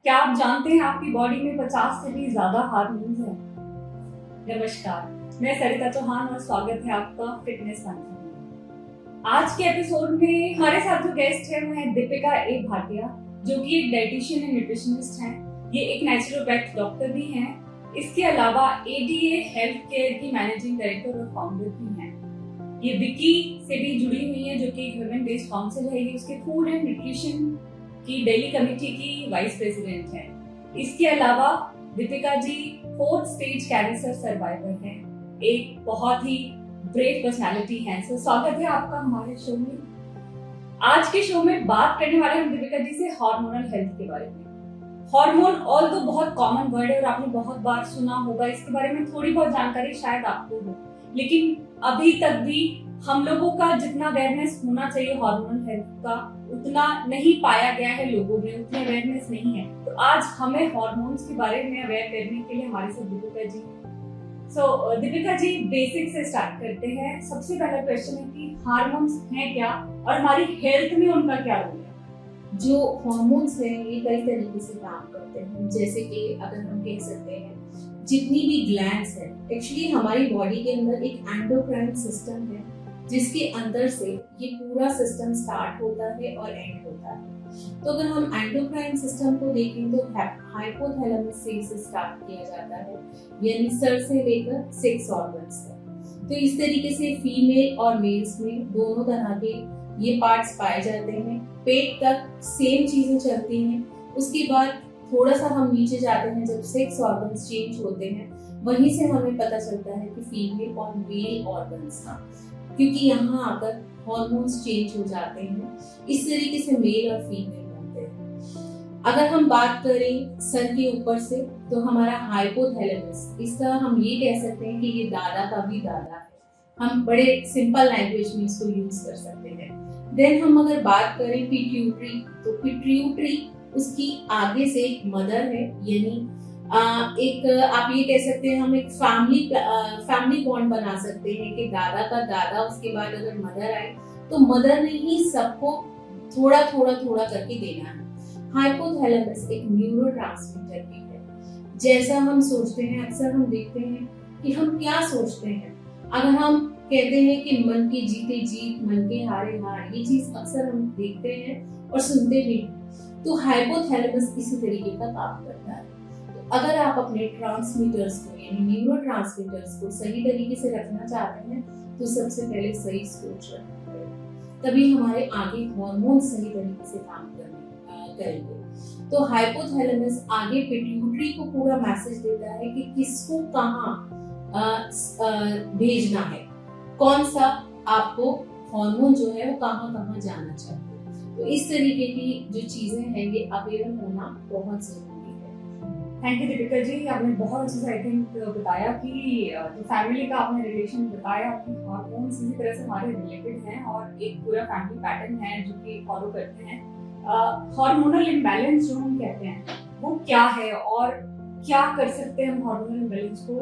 क्या आप जानते हैं आपकी बॉडी में 50 से भी ज्यादा हार्मोन्स हैं? नमस्कार, मैं सरिता चौहान और स्वागत है आपका फिटनेस मंथन में। आज के एपिसोड में हमारे साथ जो गेस्ट है वो है दीपिका ए भाटिया, जो कि एक डाइटिशियन एंड न्यूट्रिशनिस्ट हैं। ये एक नेचुरोपैथ डॉक्टर भी हैं। इसके अलावा एडीए हेल्थ केयर की मैनेजिंग डायरेक्टर और फाउंडर भी हैं। ये विकी से भी जुड़ी हुई है, जो कि एक वुमेन बेस्ड काउंसिल है। ये उसके फूड एंड न्यूट्रिशन की डेली कमेटी की वाइस प्रेसिडेंट है। इसके अलावा Deepika ji 4th stage cancer survivor हैं। एक बहुत ही ब्रेव पर्सनालिटी है। सो स्वागत है आपका हमारे शो में। आज के शो में बात करने वाले हम दीपिका जी से हार्मोनल हेल्थ के बारे में। हार्मोन ऑल तो बहुत कॉमन वर्ड है और आपने बहुत बार सुना होगा, इसके बारे में थोड़ी बहुत जानकारी शायद आपको हो, लेकिन अभी तक भी हम लोगों का जितना अवेयरनेस होना चाहिए हार्मोनल हेल्थ का उतना नहीं पाया गया है, लोगों में उतनी अवेयरनेस नहीं है। तो आज हमें हार्मोन्स के बारे में अवेयर करने के लिए हमारे साथ दीपिका जी। सो दीपिका जी, बेसिक से स्टार्ट करते हैं। सबसे पहला क्वेश्चन है कि हार्मोन्स हैं क्या और हमारी हेल्थ में उनका क्या रोल है? जो हार्मोन्स हैं ये कई तरीके से काम करते हैं। जैसे कि अगर हम कह सकते हैं जितनी भी ग्लैंड्स हैं, एक्चुअली हमारी बॉडी के अंदर एक एंडोक्राइन सिस्टम है जिसके अंदर से ये पूरा सिस्टम स्टार्ट होता है और एंड होता है। तो अगर हम एंडोक्राइन सिस्टम को देखें तो हाइपोथैलेमस से इसे स्टार्ट किया जाता है, यानी सर से लेकर सेक्स ऑर्गन्स तक। तो इस तरीके से फीमेल और मेल्स में दोनों तरह के ये पार्ट्स पाए जाते हैं। पेट तक सेम चीजें चलती हैं। उसके बाद थोड़ा सा हम नीचे जाते हैं, जब सेक्स ऑर्गन्स चेंज होते हैं वहीं से हमें पता चलता है कि फीमेल और मेल ऑर्गन्स का, क्योंकि यहाँ आकर हार्मोन्स चेंज हो जाते हैं। इस तरीके से मेल और फीमेल बनते हैं। अगर हम बात करें सर के ऊपर से तो हमारा हाइपोथैलेमस, इसका हम ये कह सकते हैं कि ये दादा का भी दादा है। हम बड़े सिंपल लैंग्वेज में इसको यूज कर सकते हैं। देन हम अगर बात करें पिट्यूटरी, तो पिट्यूटरी उसकी आगे से एक मदर है, यानी एक आप ये कह सकते हैं हम एक फैमिली बॉन्ड बना सकते हैं कि दादा का दादा, उसके बाद अगर मदर आए तो मदर ने ही सबको थोड़ा थोड़ा थोड़ा करके देना है। हाइपोथैलेमस एक न्यूरोट्रांसमीटर भी है। जैसा हम सोचते हैं, अक्सर हम देखते हैं कि हम क्या सोचते हैं। अगर हम कहते हैं कि मन के जीते जीत मन के हारे हार, ये चीज अक्सर हम देखते हैं और सुनते भी हैं। तो हाइपोथैलेमस इसी तरीके का काम करता है। तो अगर आप अपने ट्रांसमीटर्स को यानी न्यूरो ट्रांसमीटर्स को सही तरीके से रखना चाहते हैं तो सबसे पहले सही सोच रखना पड़ेगा, तभी हमारे आगे हार्मोन सही तरीके से काम करेंगे। तो हाइपोथैलेमस आगे पिट्यूटरी को पूरा मैसेज देता है कि किसको कहाँ भेजना है, कौन सा आपको हार्मोन जो है वो कहाँ कहाँ जाना चाहिए। तो इस तरीके की जो चीजें हैं ये अवेयर होना बहुत जरूरी है। थैंक यू दीपिका जी, आपने बहुत अच्छे से आई थिंक बताया कि जो फैमिली का आपने रिलेशन बताया कि हार्मोन्स इसी तरह से हमारे रिलेटेड हैं और एक पूरा फैमिली पैटर्न है जो कि फॉलो करते हैं। हार्मोनल इम्बैलेंस जो हम कहते हैं वो क्या है और क्या कर सकते हैं हम हार्मोनल इम्बैलेंस को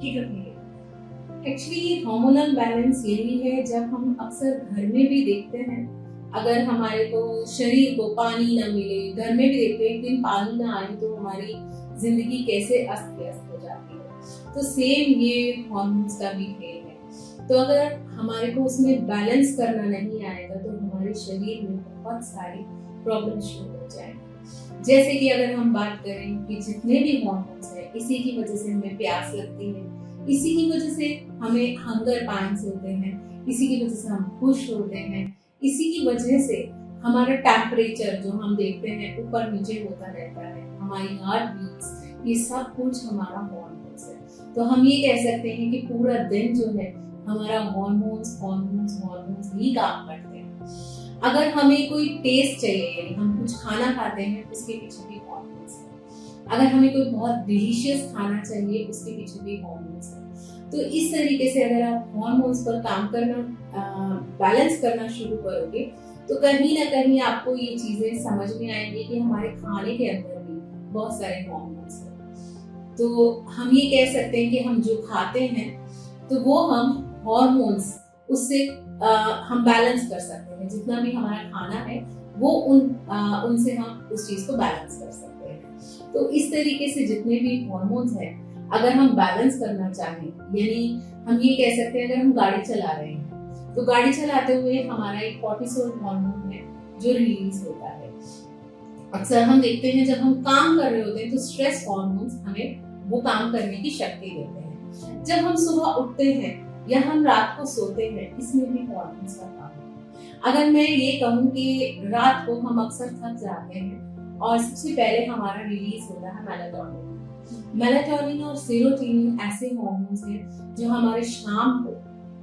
ठीक रखने के लिए? एक्चुअली हार्मोनल बैलेंस यही है जब हम अक्सर घर में भी देखते हैं, अगर हमारे को शरीर को पानी ना मिले, घर में भी देखते हैं एक दिन पानी ना आए तो हमारी जिंदगी कैसे अस्त व्यस्त हो जाती है। तो सेम ये हार्मोन्स का भी खेल है। तो अगर हमारे को उसमें बैलेंस करना नहीं आएगा तो हमारे शरीर में बहुत सारी प्रॉब्लम शुरू हो जाएंगी। जैसे कि अगर हम बात करें कि जितने भी हार्मोन्स है, इसी की वजह से हमें प्यास लगती है, इसी की वजह से हमें हंगर पैंस होते हैं, इसी की वजह से हम खुश होते हैं, इसी की वजह से हमारा टेम्परेचर जो हम देखते हैं ऊपर नीचे होता रहता है, हमारी हार्ट बीट्स, ये सब कुछ हमारा हार्मोन्स है। तो हम ये कह सकते हैं कि पूरा दिन जो है हमारा हार्मोन्स हार्मोन्स हार्मोन्स ही काम करते हैं। अगर हमें कोई टेस्ट चाहिए, यानी हम कुछ खाना खाते हैं, उसके पीछे भी हार्मोन्स है। अगर हमें कोई बहुत डिलीशियस खाना चाहिए, उसके पीछे भी हार्मोन्स है। तो इस तरीके से अगर आप हार्मोन्स पर काम करना, बैलेंस करना शुरू करोगे तो कहीं ना कहीं आपको ये चीजें समझ में आएंगी कि हमारे खाने के अंदर भी बहुत सारे हार्मोन्स हैं। तो हम ये कह सकते हैं कि हम जो खाते हैं तो वो हम हार्मोन्स उससे हम बैलेंस कर सकते हैं। जितना भी हमारा खाना है वो उनसे हम उस चीज को बैलेंस कर सकते हैं। तो इस तरीके से जितने भी हॉर्मोन्स हैं, अगर हम बैलेंस करना चाहें, यानी हम ये कह सकते हैं अगर हम गाड़ी चला रहे हैं तो गाड़ी चलाते हुए हमारा एक कॉर्टिसोल हार्मोन है जो रिलीज होता है। अक्सर हम देखते हैं जब हम काम कर रहे होते हैं तो स्ट्रेस हार्मोन्स हमें वो काम करने की शक्ति देते हैं। जब हम सुबह उठते हैं या हम रात को सोते हैं, इसमें भी हार्मोन्स का काम है। अगर मैं ये कहूँ कि रात को हम अक्सर थक जाते हैं और सबसे पहले हमारा रिलीज होता है मेलाटोनिन। मेलाटोनिन और सेरोटोनिन ऐसे हार्मोन्स हैं जो हमारे शाम को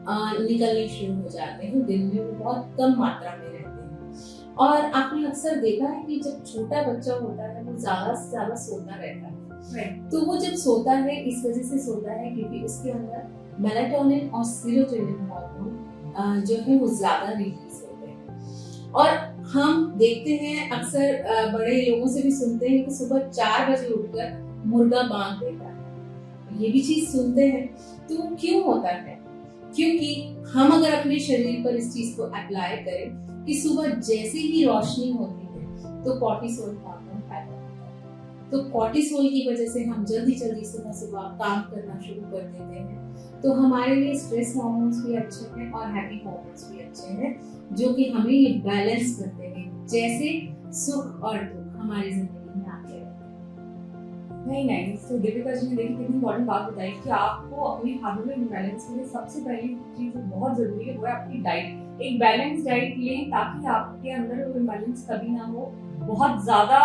निकलने शुरू हो जाते हैं, दिन में वो बहुत कम मात्रा में रहते हैं। और आपने अक्सर देखा है कि जब छोटा बच्चा होता है वो ज्यादा से ज्यादा सोता रहता है। तो वो जब सोता है इस वजह से सोता है क्योंकि उसके अंदर मेलाटोनिन और सेरोटोनिन हार्मोन जो है वो ज्यादा रिलीज होते हैं। और हम देखते हैं अक्सर बड़े लोगों से भी सुनते हैं कि सुबह 4 बजे उठकर मुर्गा बांध देता है, ये भी चीज सुनते हैं। तो क्यों होता है? क्योंकि हम अगर अपने शरीर पर इस चीज को अप्लाई करें कि सुबह जैसे ही रोशनी होती है तो कॉर्टिसोल हार्मोन पैदा होता है। तो कॉर्टिसोल की वजह से हम जल्दी जल्दी सुबह सुबह काम करना शुरू कर देते हैं। तो हमारे लिए स्ट्रेस हार्मोन्स भी अच्छे हैं और हैप्पी हार्मोन्स भी अच्छे हैं जो कि हमें ये बैलेंस करते हैं, जैसे सुख और दुख हमारी जिंदगी में आते हैं। नहीं, तो दीपिका जी ने देखिए कितनी इम्पोर्टेंट बात बताई कि आपको अपने हार्मोनल इम्बैलेंस के लिए सबसे पहली चीज बहुत जरूरी है वो है आपकी डाइट। एक बैलेंस डाइट लें ताकि आपके अंदर वो इम्बैलेंस कभी ना हो। बहुत ज्यादा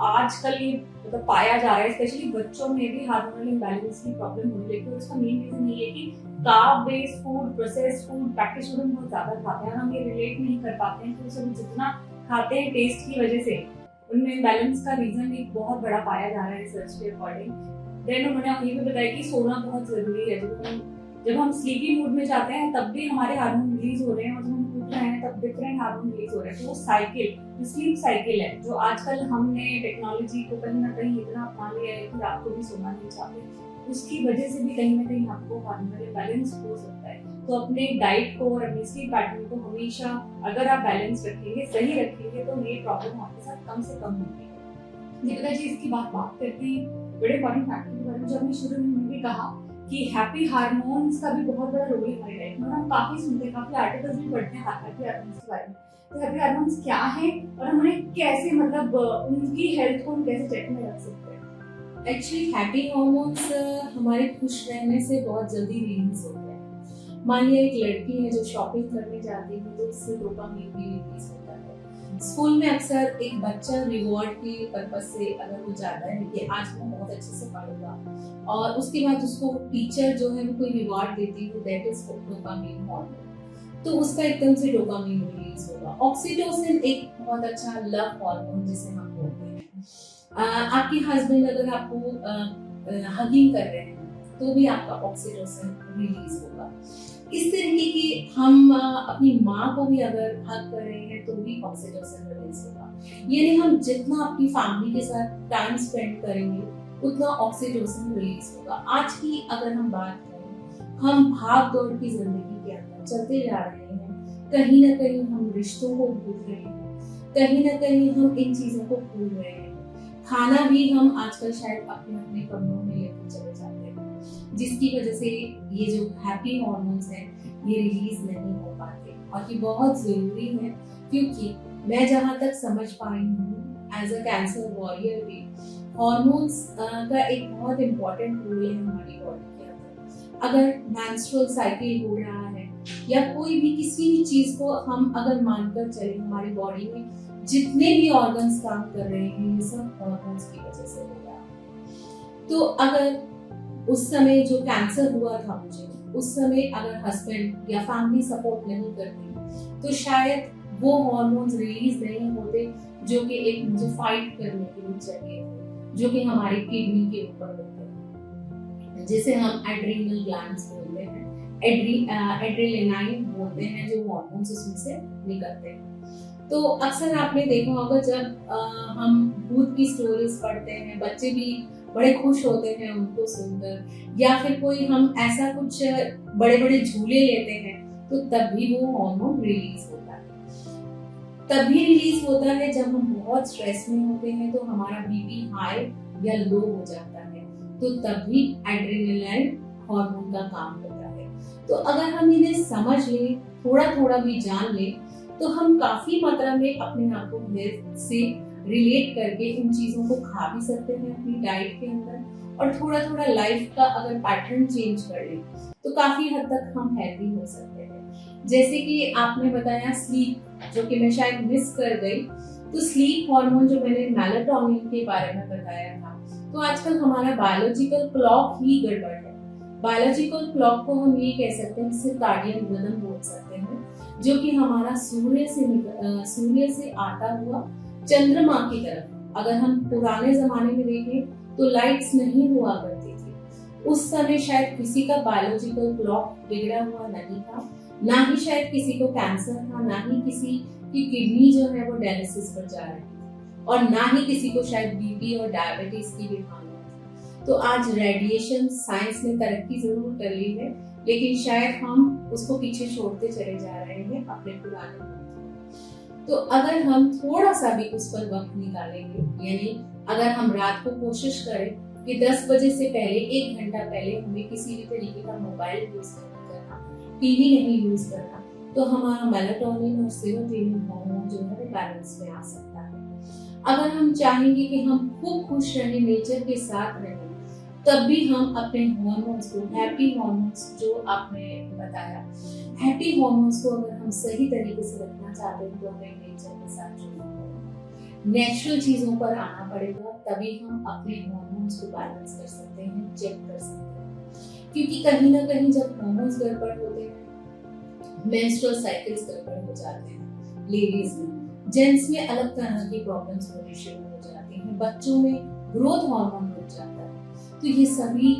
आजकल ये मतलब पाया जा रहा है, स्पेशली बच्चों में भी हार्मोनल इम्बैलेंस की प्रॉब्लम होने लगी है। उसका मेन रीजन ये है कि carb based food, processed food, packaged food हम बहुत ज्यादा खाते हैं। हम ये रिलेट नहीं कर पाते हैं कि उसे हम जितना खाते हैं टेस्ट की वजह से उनमें इम्बैलेंस का रीजन एक बहुत बड़ा पाया जा रहा है रिसर्च के अकॉर्डिंग। देन उन्होंने ये भी बताया कि सोना बहुत जरूरी है। जब हम स्लीपी मूड में जाते हैं तब भी हमारे हार्मोन रिलीज हो रहे हैं और जब हम उठ रहे हैं तब डिफरेंट हार्मोन रिलीज हो रहे हैं। तो वो साइकिल, जो स्लीप साइकिल है, जो आजकल हमने टेक्नोलॉजी को कहीं ना कहीं इतना अपना लिया है कि रात को भी सोना नहीं चाहते, उसकी वजह से भी कहीं ना कहीं आपको हार्मोनल इम्बैलेंस हो सकता है। तो अपने डाइट को और अपने स्लीप पैटर्न को हमेशा अगर आप बैलेंस रखेंगे, सही रखेंगे, तो ये प्रॉब्लम आपके साथ कम से कम होगी। दीपिका जी इसकी बात करते हैं बड़े इंपॉर्टेंट फैक्टर के बारे में, जो हमने शुरू में भी कहा कि हैप्पी हार्मोन्स का भी बहुत बड़ा रोल है हमारी लाइफ में। हम काफी सुनते हैं, काफी आर्टिकल्स भी पढ़ते हैं हैप्पी हार्मोन्स के बारे में। तो हैप्पी हार्मोन्स क्या है और हम उन्हें कैसे, मतलब उनकी हेल्थ को हम कैसे चेक में रख सकते हैं? एक्चुअली हैप्पी हार्मोन्स हमारे खुश रहने से बहुत जल्दी रिलीज होते हैं। मान लिया एक लड़की है जो शॉपिंग करने जाती है तो उससे डोपामाइन भी रिलीज होता है। स्कूल में अक्सर एक बच्चा रिवॉर्ड के पर्पज से अगर वो जाता है कि आज मैं बहुत अच्छे से पढ़ूंगा और उसके बाद उसको टीचर जो है वो कोई रिवॉर्ड देती है, दैट इज डोपामाइन हार्मोन। तो उसका एकदम से डोपामाइन रिलीज होगा। ऑक्सीटोसिन एक बहुत अच्छा लव हार्मोन जिसे हम बोलते हैं। आपके हस्बैंड अगर आपको हगिंग कर रहे हैं तो भी आपका ऑक्सीटोसिन रिलीज होगा। इस तरीके की हम अपनी माँ को भी अगर हग कर रहे हैं तो भी ऑक्सीटोसिन रिलीज होगा। यानी हम जितना अपनी फैमिली के साथ टाइम स्पेंड करेंगे उतना ऑक्सीटोसिन रिलीज होगा। आज की अगर हम बात करें, हम भाग दौड़ की जिंदगी के अंदर चलते जा रहे हैं, कहीं ना कहीं हम रिश्तों को भूल रहे हैं, कहीं ना कहीं हम इन चीजों को भूल रहे हैं। खाना भी हम आजकल शायद अपने अपने कमरों में लेकर चले जाते हैं, जिसकी वजह से ये जो हैप्पी हार्मोन्स हैं ये रिलीज नहीं हो पाते। और ये बहुत जरूरी है क्योंकि मैं जहाँ तक समझ पाई हूँ एज अ कैंसर वॉरियर भी, हार्मोन्स का एक बहुत इम्पोर्टेंट रोल है हमारी बॉडी के अंदर। अगर मेंस्ट्रुअल साइकिल हो रहा है या कोई भी किसी भी चीज को हम अगर मानकर चले, हमारी बॉडी में जितने भी ऑर्गन्स काम कर रहे हैं ये सब हार्मोन्स की वजह से हो रहा है। तो अगर उस समय जो कैंसर हुआ था मुझे, उस समय अगर हस्बैंड या फैमिली सपोर्ट नहीं करती तो शायद वो हार्मोन्स रिलीज नहीं होते जो कि एक मुझे फाइट करने के लिए चाहिए थे, जो कि हमारी किडनी के ऊपर होते हैं, जिसे हम एड्रीनल ग्लैंड्स बोलते हैं, एड्रेनालाइन बोलते हैं, जो हार्मोन्स उसमें से निकलते हैं। तो अक्सर आपने देखा होगा जब हम भूत की स्टोरीज पढ़ते हैं, बच्चे भी बड़े खुश होते हैं उनको सुनकर, या फिर कोई हम ऐसा कुछ बड़े बड़े झूले लेते हैं तो तब भी वो हार्मोन रिलीज होता है। तभी रिलीज होता है जब हम बहुत स्ट्रेस में होते हैं, तो हमारा बीपी हाई या लो हो जाता है, तो तभी एड्रेनलिन हार्मोन का काम होता है। तो अगर हम इन्हें समझ लें, थोड़ा थोड़ा भी जान लें, तो हम काफी मात्रा में अपने आप को हेल्थ से रिलेट करके इन चीजों को खा भी सकते हैं अपनी डाइट के अंदर, और थोड़ा थोड़ा लाइफ का अगर पैटर्न चेंज कर लें तो काफी हद तक हम हेल्दी हो सकते हैं। जैसे कि आपने बताया स्लीप, जो कि मैं शायद मिस कर गई, तो स्लीप हार्मोन जो मैंने मेलाटोनिन के बारे में बताया था, तो आजकल हमारा बायोलॉजिकल क्लॉक ही गड़बड़ है। बायोलॉजिकल क्लॉक को हम ये कह सकते हैं, सर्काडियन रिदम बोल सकते हैं, जो कि हमारा सूर्य से आता हुआ चंद्रमा की तरफ। अगर हम पुराने जमाने में देखें तो लाइट्स नहीं हुआ करती थी, उस समय शायद किसी का बायोलॉजिकल क्लॉक बिगड़ा हुआ नहीं था, ना ही शायद किसी को कैंसर था, ना ही किसी की किडनी जो है वो डायलिसिस पर जा रही थी, और ना ही किसी को शायद बीपी और डायबिटीज की बीमारी थी। तो आज रेडिएशन साइंस ने तरक्की जरूर कर ली है, लेकिन शायद हम उसको पीछे छोड़ते चले जा रहे हैं अपने पुराने में। तो अगर हम थोड़ा सा भी उस पर वक्त निकालेंगे, यानी अगर हम रात को कोशिश करें कि 10 बजे से पहले 1 घंटा पहले हमें किसी भी तरीके का मोबाइल यूज नहीं करना, टीवी नहीं यूज करना, तो हमारा मेलाटोनिन और सेरोटोनिन हार्मोन जो है बैलेंस में आ सकता है। अगर हम चाहेंगे कि हम खूब खुश रहें, नेचर के साथ रहें, तब भी हम अपने हार्मोन्स को, हैप्पी हार्मोन्स जो आपने बताया, हैप्पी हार्मोन्स को अगर हम सही तरीके से रखना चाहते हैं तो हमें नेचर के साथ जुड़ना पड़ेगा, नेचुरल चीजों पर आना पड़ेगा, तभी हम अपने हार्मोन्स को बैलेंस कर सकते हैं, चेक कर सकते हैं। क्योंकि कहीं ना कहीं जब हार्मोन्स गड़बड़ होते हैं, मेंस्ट्रुअल साइकिल्स गड़बड़ हो जाते हैं, लेडीज में, जेंट्स में अलग तरह की प्रॉब्लम्स होनी शुरू हो जाती हैं, बच्चों में ग्रोथ हार्मोन रुक जाता है। तो ये सभी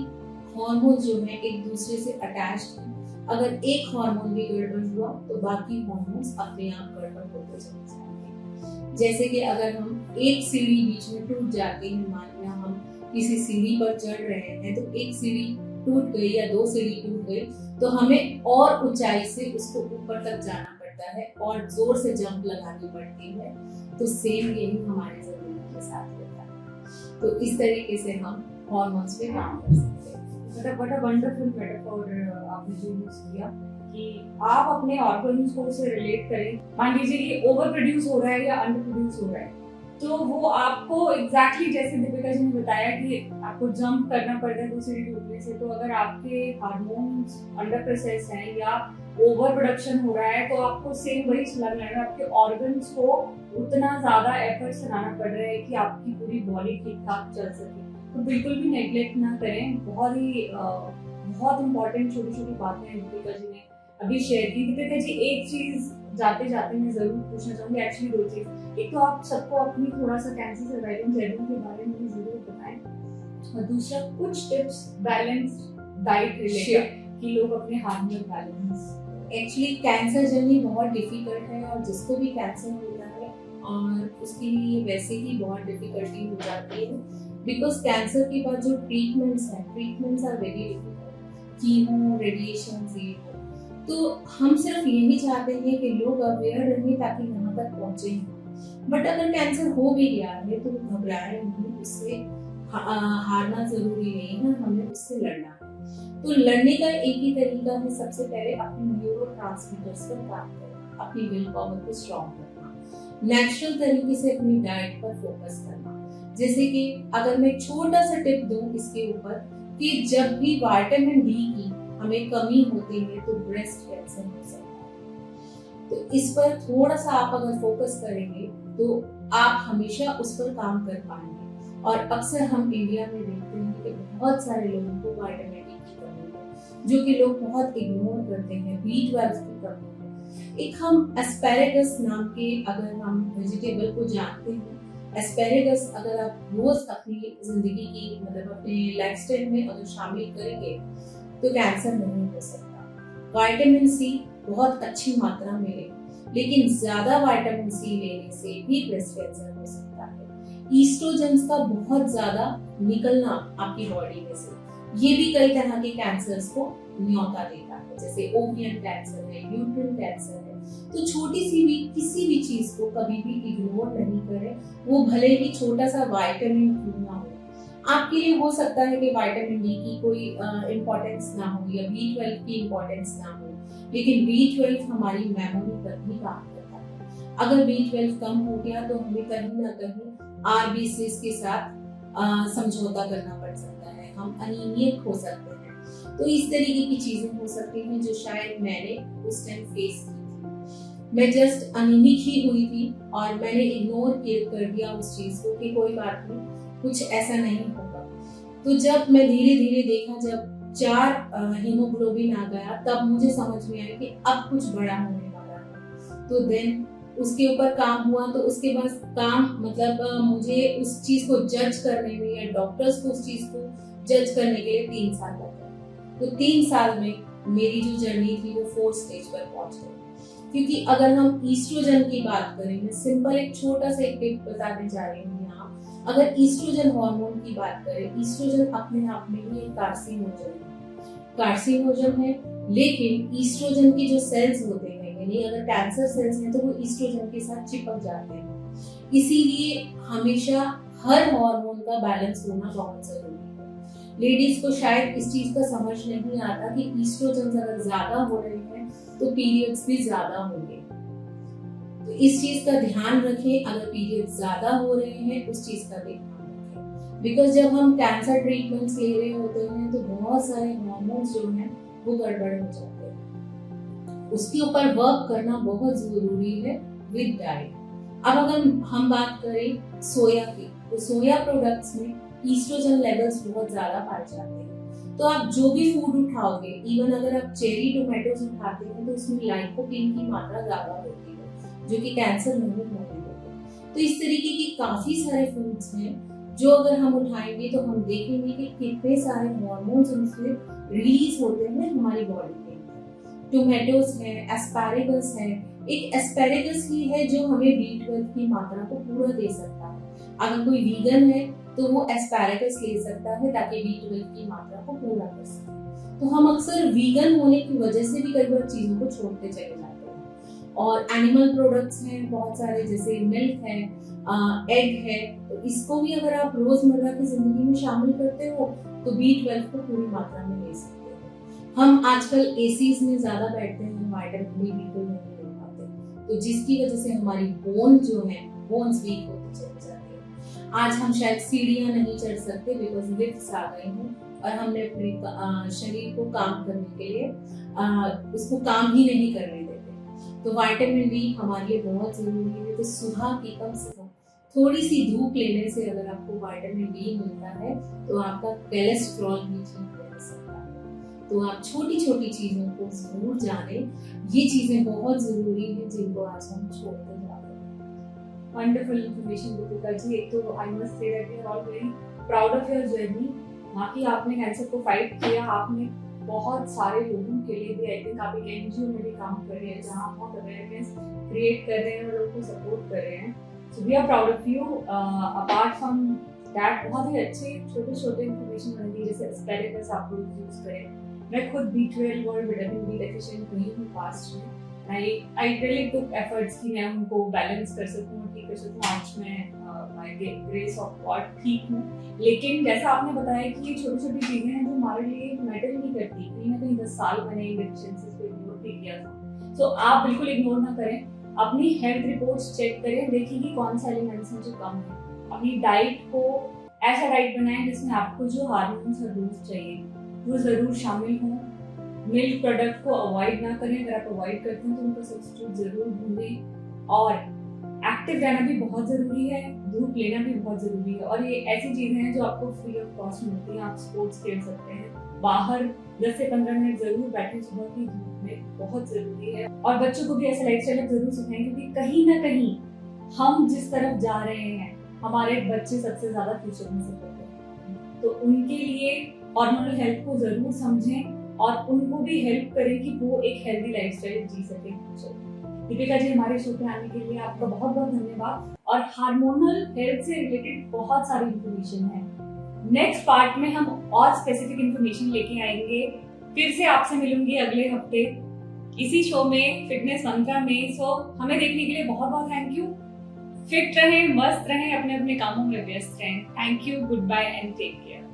हार्मोन जो है एक दूसरे से अटैच्ड हैं। अगर एक हार्मोन भी गड़बड़ हुआ तो बाकी हार्मोन्स अपने आप गड़बड़ होते चले जाएंगे। जैसे कि अगर हम एक सीढ़ी बीच में टूट जाती है, मान लिया हम किसी सीढ़ी पर चढ़ रहे हैं, तो एक सीढ़ी टूट गई या 2 सीढ़ी टूट गई, तो हमें और ऊंचाई से उसको ऊपर तक जाना पड़ता है और जोर से जंप लगानी पड़ती है। तो सेम यही हमारे जिंदगी के साथ होता है। तो इस तरीके से हम हार्मोन्स पे काम कर सकते हैं। What a wonderful metaphor आपने जो यूज किया कि आप अपने ऑर्गन्स को उससे रिलेट करें। मान लीजिए ये ओवर प्रोड्यूस हो रहा है या अंडर प्रोड्यूस हो रहा है, तो वो आपको एग्जैक्टली जैसे दीपिका जी ने बताया कि आपको जंप करना पड़ता है दूसरी टूटने से। तो अगर आपके हार्मोन्स अंडर प्रोसेस हैं या ओवर प्रोडक्शन हो रहा है, तो आपको सेम वही लगना है, आपके ऑर्गन्स को उतना ज्यादा एफर्ट्स लगाना पड़ रहा है कि आपकी पूरी बॉडी ठीक ठाक चल सके। तो बिल्कुल भी नेग्लेक्ट ना करें। बहुत इंपॉर्टेंट छोटी छोटी बातें हैं दीपिका जी ने अभी शेयर की। दीपिका जी, एक चीज जाते जाते मैं जरूर पूछना चाहूंगी, एक्चुअली 2 चीज। एक तो आप सबको अपनी थोड़ा सा कैंसर सर्वाइविंग जर्नी के बारे में भी जरूर बताएं, और दूसरा कुछ टिप्स बैलेंस डाइट रिलेटेड कि लोग अपने hormone balance. Actually cancer journey बहुत डिफिकल्ट है, और जिसको भी कैंसर होता है और उसके लिए वैसे ही बहुत डिफिकल्टी हो जाती है, बिकॉज कैंसर के बाद जो treatments are very difficult, chemo, radiation, ये तो हम सिर्फ यही चाहते हैं कि लोग अवेयर रहें ताकि यहाँ तक पहुँचे। बट अगर कैंसर हो भी गया है तो घबराएं नहीं, उससे हारना जरूरी नहीं है, हमें उससे लड़ना है। तो लड़ने का एक ही तरीका है, सबसे पहले अपने न्यूरोट्रांसमीटर्स पर काम करना, अपनी विल पावर को स्ट्रॉन्ग करना, नेचुरल तरीके से अपनी डाइट पर फोकस करना। जैसे कि अगर मैं छोटा सा टिप दूं इसके ऊपर, कि जब भी विटामिन डी की हमें कमी होती है तो ब्रेस्ट कैंसर हो सकता है। तो इस पर थोड़ा सा आप अगर फोकस करेंगे तो आप हमेशा उस पर काम कर पाएंगे। और अक्सर हम इंडिया में देखते हैं कि बहुत सारे लोगों को विटामिन डी की कमी है, जो कि लोग बहुत इग्नोर करते हैं। B12 की कमी है। एक हम एस्पैरेगस नाम के, अगर हम वेजिटेबल को जानते हैं, एस्पैरेगस अगर आप रोज अपनी जिंदगी की मतलब अपने लाइफस्टाइल में अगर शामिल करेंगे तो कैंसर नहीं हो सकता। विटामिन सी बहुत अच्छी मात्रा में लें, लेकिन ज्यादा विटामिन सी लेने से भी ब्रेस्ट कैंसर हो सकता है। ईस्ट्रोजन्स का बहुत ज्यादा निकलना आपकी बॉडी में से, ये भी कई तरह के कैंसर्स को न्योता देता है, जैसे ओवियन कैंसर है, यूट्रिन कैंसर है। तो छोटी सी भी किसी भी चीज को कभी भी इग्नोर नहीं करें, वो भले ही छोटा सा विटामिन क्यों ना हो। आपके लिए हो सकता है कि विटामिन डी की कोई इम्पोर्टेंस ना हो या B12 की इम्पोर्टेंस ना हो, लेकिन B12 हमारी मेमोरी पर भी काम करता है। अगर B12 कम हो गया तो हमें कहीं ना कहीं RBCs के साथ समझौता करना पड़ सकता है, हम अनीमिक हो सकते हैं। तो इस तरीके की चीजें हो सकती हैं जो शायद मैंने उस टाइम फेस की थी। मैं जस्ट अनीमिक ही हुई थी और मैंने इग्नोर कर दिया उस चीज को कि कोई बात नहीं, कुछ ऐसा नहीं होगा। तो जब मैं धीरे धीरे देखा, जब 4 हीमोग्लोबिन आ गया, तब मुझे समझ में आया कि अब कुछ बड़ा होने वाला है। तो देन उसके ऊपर काम हुआ। तो उसके बाद काम मतलब मुझे उस चीज को जज करने में या डॉक्टर्स को उस चीज को जज करने के लिए 3 साल लग गए। तो 3 साल में मेरी जो जर्नी थी वो 4th स्टेज पर पहुंच गई। क्योंकि अगर हम ईस्ट्रोजन की बात करें, मैं सिंपल एक छोटा सा एक टिप बताने जा रही हूँ यहाँ। अगर ईस्ट्रोजन हार्मोन की बात करें, ईस्ट्रोजन अपने आप में ही एक कार्सिनोजन है, लेकिन ईस्ट्रोजन की जो सेल्स होते हैं, यानी अगर कैंसर सेल्स हैं तो वो ईस्ट्रोजन के साथ चिपक जाते हैं। इसीलिए हमेशा हर हार्मोन का बैलेंस होना बहुत जरूरी है। लेडीज को शायद इस चीज का समझ नहीं आता कि ईस्ट्रोजन अगर ज्यादा हो रहे हैं तो पीरियड्स भी ज्यादा होंगे। तो इस चीज का ध्यान रखें, अगर पीरियड्स ज्यादा हो रहे हैं उस चीज का भी ध्यान रखें। बिकॉज जब हम कैंसर ट्रीटमेंट्स ले रहे होते हैं तो बहुत सारे हार्मोन्स जो हैं वो गड़बड़ हो जाते हैं। उसके ऊपर वर्क करना बहुत जरूरी है विद डाइट। अब अगर हम बात करें सोया की, तो सोया प्रोडक्ट्स में ईस्ट्रोजन लेवल्स बहुत ज्यादा पाए जाते हैं। तो आप जो भी फूड उठाओगे, इवन अगर आप चेरी टोमेटोज उठाते हैं तो उसमें लाइकोपीन की मात्रा ज्यादा होती है, जो कि कैंसर नहीं होने देते। तो इस तरीके के काफी सारे फूड्स हैं जो अगर हम उठाएंगे तो हम देखेंगे कि कितने सारे हार्मोन्स उनसे रिलीज होते हैं हमारी बॉडी के अंदर। टोमेटोज है, एस्पैरेगस है, एक एस्पैरेगस ही है जो हमें B12 की मात्रा को पूरा दे सकता है। अगर कोई वीगन है तो वो एस्पैरेगस ले सकता है ताकि B12 की मात्रा को पूरा कर सके। तो हम अक्सर वीगन होने की वजह से भी कई बार चीजों को छोड़ते चले जाते हैं। और एनिमल प्रोडक्ट्स हैं बहुत सारे, जैसे मिल्क है, एग है, तो इसको भी अगर आप रोजमर्रा की जिंदगी में शामिल करते हो तो B12 को पूरी मात्रा में ले सकते हो। हम आजकल एसीज में ज्यादा बैठते हैं, विटामिन डी बिल्कुल नहीं ले पाते, तो जिसकी वजह से हमारी बोन जो है, बोन्स वीक होती चली जाती है। आज हम शायद सीढ़ियां नहीं चढ़ सकते बिकॉज लिफ्ट्स आ गए हैं और हमने अपने शरीर को काम करने के लिए उसको काम ही नहीं करने देते। तो विटामिन डी हमारे लिए बहुत जरूरी है। तो सुबह की कम से कम थोड़ी सी धूप लेने से अगर आपको विटामिन डी मिलता है तो आपका कोलेस्ट्रॉल भी ठीक रह सकता है। तो आप छोटी छोटी चीजों को जरूर जानें, ये चीजें बहुत जरूरी है जिनको आज हम छोड़ते जा रहे हैं। Wonderful information Deepika ji. एक तो I must say that we are all very proud of your journey. बाकी आपने कैंसर को फाइट किया, आपने बहुत सारे लोगों के लिए भी, आई थिंक आप एक एनजीओ में भी काम कर रहे हैं जहाँ बहुत अवेयरनेस क्रिएट कर रहे हैं और लोगों को सपोर्ट कर रहे हैं। So we are proud of you. Apart from that बहुत ही अच्छे छोटे छोटे इंफॉर्मेशन बनती है, जैसे एस्पैरेगस आप लोग यूज करें। मैं खुद B12 और विटामिन डी डेफिशिएंट हुई हूँ पास्ट में। आई रियली टुक एफर्ट्स कि मैं उनको बैलेंस कर सकूँ, ठीक कर सकूँ। आज मैं बाय ग्रेस ऑफ गॉड ठीक हूँ। लेकिन जैसा आपने बताया कि ये छोटी छोटी चीजें हैं जो हमारे लिए मैटर नहीं करती। कहीं ना कहीं 10 साल मैंने इन डेफिशिएंसीज को इग्नोर भी किया था। सो आप बिल्कुल इग्नोर ना करें, अपनी हेल्थ रिपोर्ट्स चेक करें, देखिए कि कौन सा एलिमेंट्स हैं जो कम है। अपनी डाइट को ऐसा डाइट बनाएं जिसमें आपको जो हार्मोन्स हर रोज चाहिए वो जरूर शामिल हों। मिल्क प्रोडक्ट को अवॉइड ना करें, अगर आप अवॉइड करते हैं तो उनका सब्स्टिट्यूट जरूर ढूंढें। और एक्टिव रहना भी बहुत जरूरी है, धूप लेना भी बहुत जरूरी है। और ये ऐसी चीजें हैं जो आपको फ्री ऑफ कॉस्ट मिलती हैं। आप स्पोर्ट्स खेल सकते हैं, बाहर 10 से 15 मिनट जरूर बैठे सुबह की धूप में, बहुत जरूरी है। और बच्चों को भी ऐसा लाइफस्टाइल जरूर सिखाएं, क्योंकि कहीं ना कहीं हम जिस तरफ जा रहे हैं हमारे बच्चे सबसे ज्यादा फ्यूचर में सफर करते हैं। तो उनके लिए हार्मोनल हेल्थ को जरूर समझें और उनको भी हेल्प करें कि वो एक हेल्दी लाइफस्टाइल जी सके फ्यूचर में। दीपिका जी, हमारे शो पे आने के लिए आपका बहुत बहुत धन्यवाद। और हार्मोनल हेल्थ से रिलेटेड बहुत सारी इंफॉर्मेशन है। नेक्स्ट पार्ट में हम और स्पेसिफिक इंफॉर्मेशन लेके आएंगे। फिर से आपसे मिलूंगी अगले हफ्ते। इसी शो में फिटनेस मंत्रा में। सो हमें देखने के लिए बहुत बहुत थैंक यू। फिट रहें, मस्त रहें, अपने अपने कामों में व्यस्त रहें। Thank you, goodbye and take care.